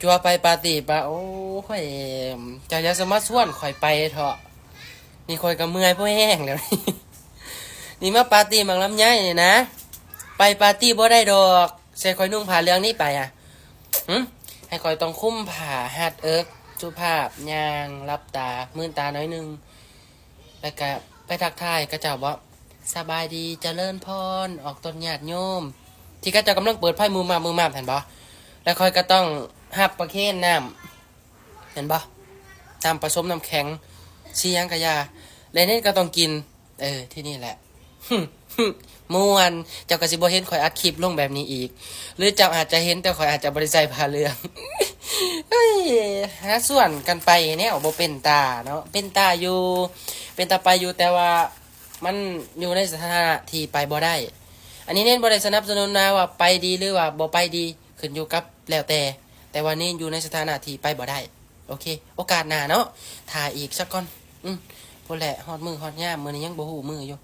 จัวไปปาร์ตี้ปะโอ้ยเจ้าอย่าสมาส่วนข่อยไปเถอะนี่ข่อยก็เมื่อยพ่อแห้งแล้วนี่นี่มาปาร์ตี้มังลำไยนี่นะไปปาร์ตี้บ่ได้ดอกใส่ข่อยนุ่งผ้าเหลืองนี่ไปอ่ะให้ข่อยต้องคุ้มผ้าหัดเอิกสุภาพย่างรับตามื่นตาน้อยหนึงแล้วก็ไปทักทายก็เจ้าบ่สบายดีเจริญพรออกตนญาติโยมที่ก็เจ้ากำลังเปิดไพ่มือมาเห็นบ่แล้วค่อยก็ต้องหับประเคนน้ำเห็นบ่น้ำผสมน้ำแข็งเชียงกะยาแล้วนี่ก็ต้องกินที่นี่แหละม่วนเจ้าก็สิบ่เห็นข่อยอัดคลิปลงแบบนี้อีกหรือเจ้าอาจจะเห็นแต่ข่อยอาจจะบ่ได้ใส่ผ้าเหลืองเฮ้ยหาส่วนกันไปแนวบ่เป็นตาเนาะเป็นตาอยู่เป็นตาไปอยู่แต่ว่ามันอยู่ในสถานะที่ไปบ่ได้อันนี้เน้นบ่ได้สนับสนุนนะว่าไปดีหรือว่าบ่ไปดีขึ้นอยู่กับแล้วแต่ว่านี่อยู่ในสถานะที่ไปบ่ได้โอเคโอกาสหน้าเนาะถ่ายอีกสักก่อนพุ่นแหละฮอดมือฮอดยามมื้อนี้ยังบ่ฮู้มืออยู่